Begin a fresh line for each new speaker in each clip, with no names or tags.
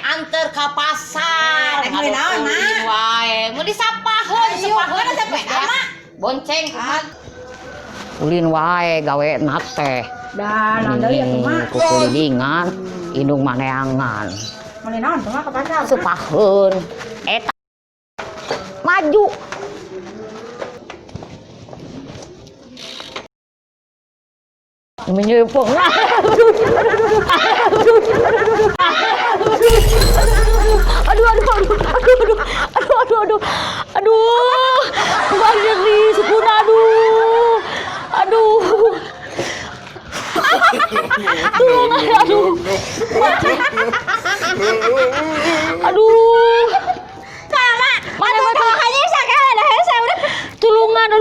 Anter ka pasar. Mulin wae. Mau disapaheun, sapaheun sepeda mah. Bonceng kumaha. Ulin wae gawe nate.
Dah, deui atuh mah.
Kukulingan, indung maneangan.
Mulai naon tuh mah ke pasar.
Sapaheun. Eta maju. Menyeupeng. Aduh, nyeri sukuna, aduh,
Sama, mana betul kayaknya sakit ada hese udah.
tulungan,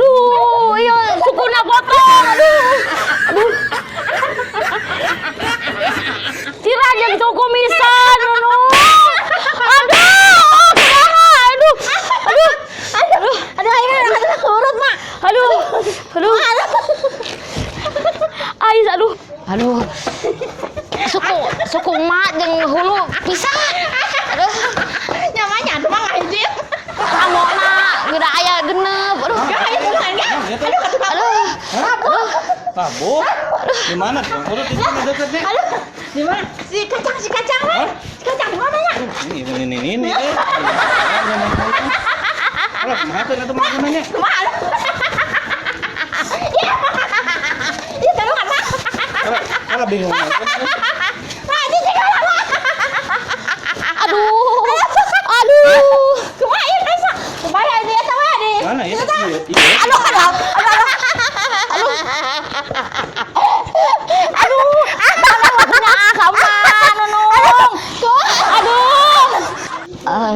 iya sukuna potong, aduh. Tira yang toko misan, aduh, suku mak jeung hulu pisah. Aduh,
Nyamanya aduh mah anjir.
ramona geura aya genep. Aduh. Aduh.
Tabuk. Di mana tuh? Urut di mana dekatnya?
Di mana? Si kacang mah. Si kacang di mana ya?
Ini. Alah, kumaha teh atuh makanannya?
Kumaha? Iya, tahu kan mah.
Alah bingung.
Anjir sih kalau.
Aduh.
Kumaha ieu kasa? Kumaha ini eta mah di.
Mana ya? Iya.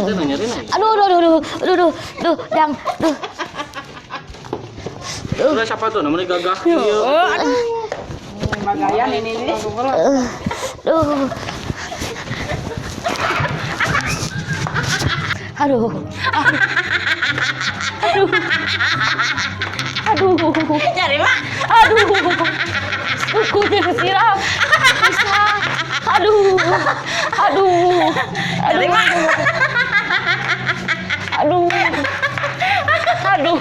Itu nanyarin aja.
Aduh, dang,
Udah siapa tuh namanya gagah? Iya.
Bagayan ini.
Aduh.
Cari mah.
Kudu disiram. Bisa. Aduh.
Cari mah.
Aduh.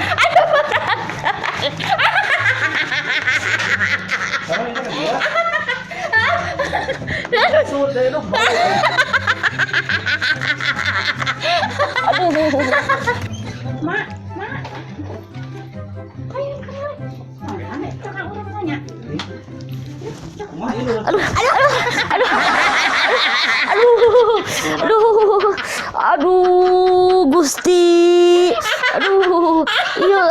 Mak. Ayo, kakak udah nanya.
Kumaha ieu?
Aduh, Gusti. Aduh, iya.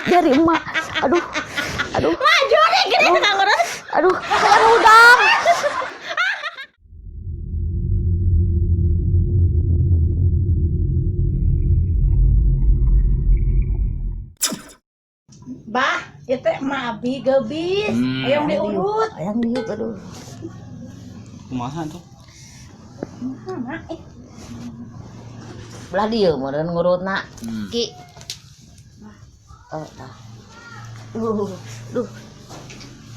Dari emak. Aduh.
Maju nih gini kakak urut.
Aduh, kayak udang.
Bah, itu mabi gebis. Yang diurut.
Ayang diuk, aduh.
Kumaha tuh?
Mak,
Belah dieu meureun ngurutna. Ki. Tah. Duh.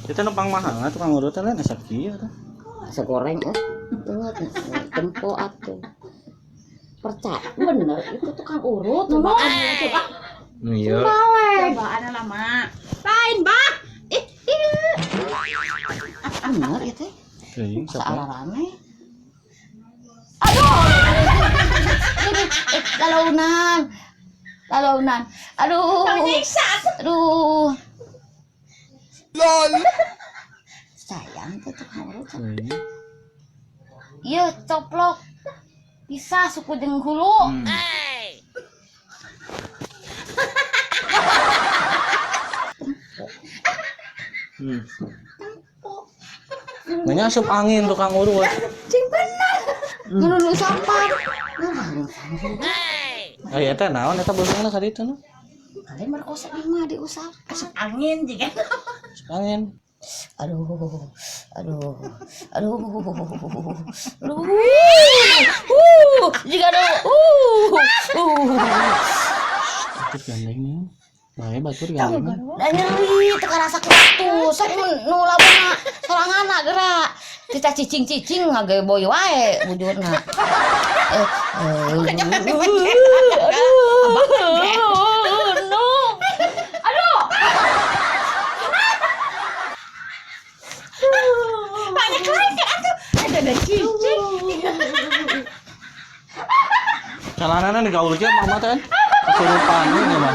Kita numpang mahal tukang urut lain asa kieu tuh.
Segoreng tempo atuh. Percaya bener itu tukang urut cobaan itu ah.
Iya.
cobaan lama. Lain, Bah.
Bener ya teh.
Teuing
Salah
siapa?
rame. Aduh. Lalaunan. Aduh. Aduh.
Lol.
Sayang tuh tukang urut.
Teuing.
Iya, coplok. Bisa suku jeung hulu.
Banyak asup angin tukang urut.
Cing bener.
Nunu sampah.
Oh iya teh naon eta beusungna ka ditu nu?
Kalian merkosa mah diusap.
Asup angin juga.
Angin.
Aduh, aduh, aduh, aduh, jika ada,
Itu gandengnya. Bae batur gandeng.
dan nyeri, teka rasa kuatu, sok nula bunga, sorangan gerak, kita cicing ngage boy wae, bujurna.
Banyak lagi atuh. Ada cicing.
Calanana nih gaul ge mama teh. Kesurupan ini mah.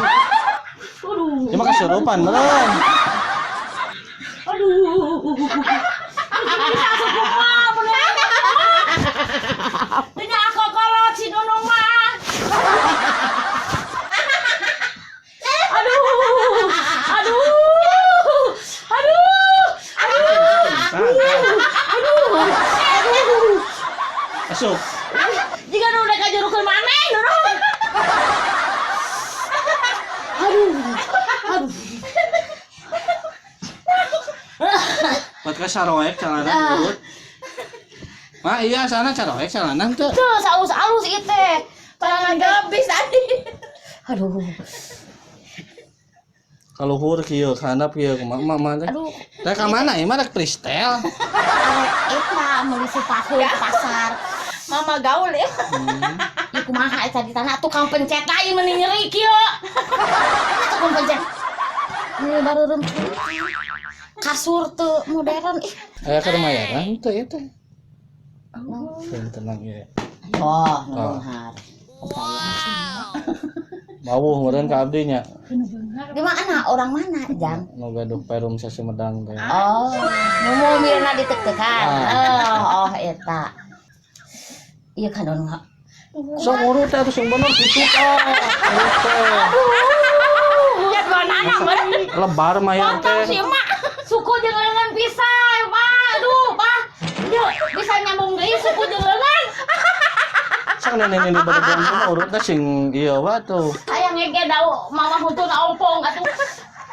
Aduh.
Ya mah kesurupan meureun.
Tanya aku kalau si Nunung mah.
Asup.
Jika nu udah kajurukeun maneh Nunung.
Buat ka saroek calana urut. Mak iya sana saroek calana teu.
Tuh, saus ieu teh.
Tangan gabis tadi.
Aduh,
Kaluhur kieu handap kieu mama teh.
aduh,
Teh ka mana ieu mah rek pristel.
arek eta meuli supakeun ke pasar.
Mama gaul ya.
Ieu kumaha eta di tanah tukang pencet lain meni nyeri kieu. Tukang pencet. Ini baru kasur tuh modern ih.
Aya ka lumayan teu ieu teh. Tenang ya.
Oh, nuhar.
Mawuh meureun ka abdi nya.
Di mana? Orang mana, Jang?
Nu gaduh perum sa Sumedang teh.
Oh, nu mirna ditek-tekan. Oh, eta. Iya kan dong.
Sok urut teh atuh sing bener kitu ka. Urut teh.
Ya banana bener.
Lebar mah ya
Mantap
teh.
si Mak. Suku jeung lengan pisah, Pak. Aduh, Pak. Yuk, bisa nyambung deui suku jeung lengan.
Sak nenek bener-bener mah urut teh sing ieu wa tuh.
Aya ngege dau mama hutun ompong atuh.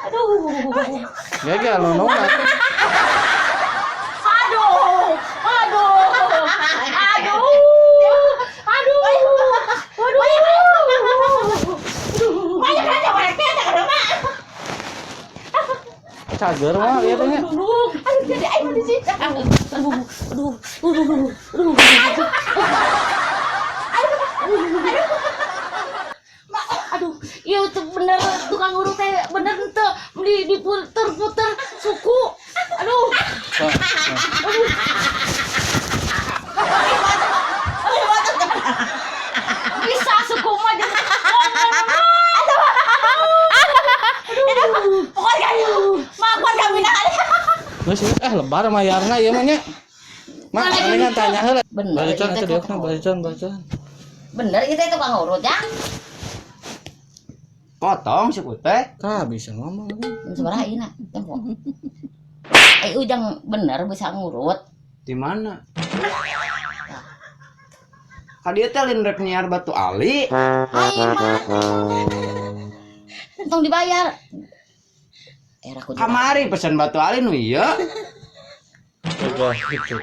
Aduh.
Gege anu nongak.
Aduh. Aduh. Aduh. Aduh. Aduh. Banyak aja mereka ada karena.
Cager mah ieu teh nya.
Aduh, jadi aing di sini. Aduh, iya tuh bener tukang urut teh bener tuh diputer-puter suku. Aduh. Bisa suku mah jadi pokoknya maafkan kami nak.
Geus lebar mayarna ieu mah nya. Mak, palingan tanya heula.
Bener.
Balicon
itu
atuh
tukang
diokna,
urut.
balicon.
Bener itu tukang urut ya.
Potong si putih.
Tah bisa ngomong.
Seberapa ini nak? Tempo. Ujang bener bisa ngurut.
Di mana? Kadieu teh lin rek nyiar Batu Ali.
Hai mah. Untung dibayar. Aku juga.
Kamari pesan Batu Ali nu ieu.
Jaga gitu.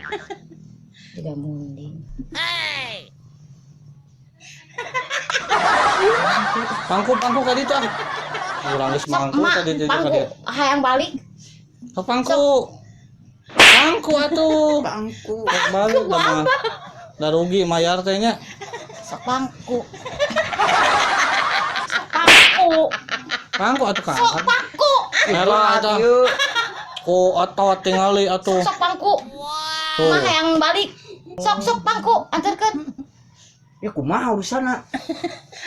Tidak munding.
Pangku ka ditu ah. Urang geus mangku tadi di ka dieu.
Hayang balik.
Sok pangku. Pangku atuh.
Bangku.
Sok balik mah. Da rugi mayar teh nya.
Sok pangku.
Pangku atuh ka.
Sok pangku.
Ela atuh.
Yuk.
Ku otot tingali atuh.
Sok pangku.
Tuh.
Mah hayang balik. Sok pangku anterkeun.
Ya kumaha urusana?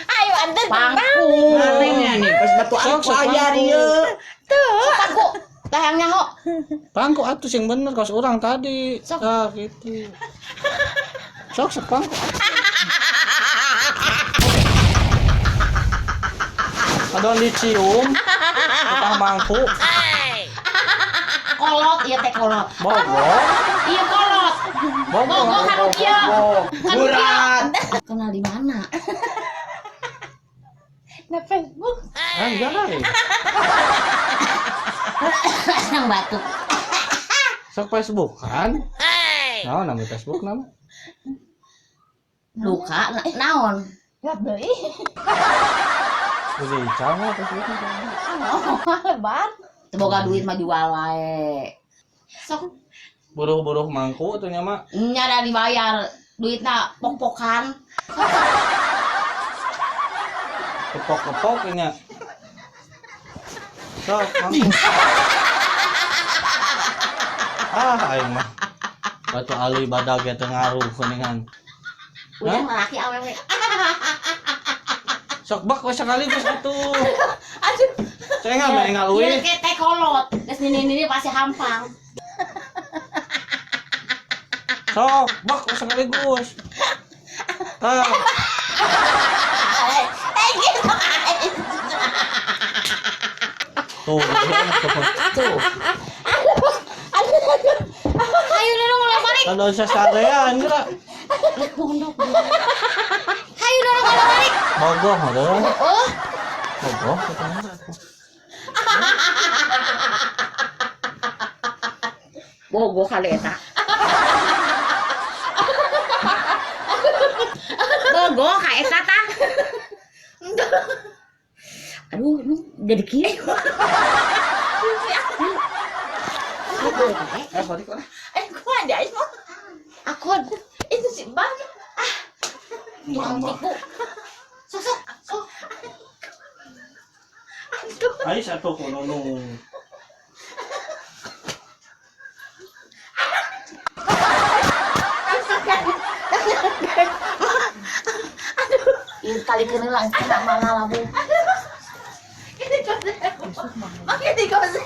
Ayo antar
Pangku.
Manehnya nih pas Batu Ali
Sok
bayar
pangku.
ieu.
Sok pangku. Tah hayang nyaho.
Pangku atuh sing bener kos urang tadi.
Sok.
Ah gitu. Sok pangku. Adon dicium. Utang mangku.
Kolot ieu teh kolot.
Bogor.
Iya kolot.
Bogor.
Kan ieu.
Berat.
Kenal di mana?
Na Facebook.
Anjay.
Yang batuk.
Sok Facebook kan? Nah, nama Facebook nama.
Luka naon?
Gak beli.
Jadi cara Facebook.
Lebar.
Semoga duit mah jual wae. Sok
Buruh-buruh mangku tuh nya mah.
nyada dibayar duitna pok-pokan.
Kepok-kepok nya. Sok mangku. Aing mah. Batu Ali badag ya teu ngaruh kuningan.
Udah laki awewe.
Sok bak we sekaligus atuh.
Aduh.
Saya enggak enggak
Ieu
luwe.
ke teh kolot. Geus nini pasti hampang.
Sok bak we sekaligus. Ah,
Gitu.
tuh, tuh.
Hayu dulu mulai balik.
Ada sasarean geura.
Hayu dulu mulai balik.
Bogoh atuh.
Oh,
Bogoh katanya.
bogo kali eta. Bogo ka eta tah. Aduh, lu jadi kieu.
Balik lah.
Gua ada itu.
Akon
Itu si Bang.
tukang tipu. Sok.
Ai satu kono nu.
Ieu kali keulang kena mana labu.
Ini konsep. Makin di konsep.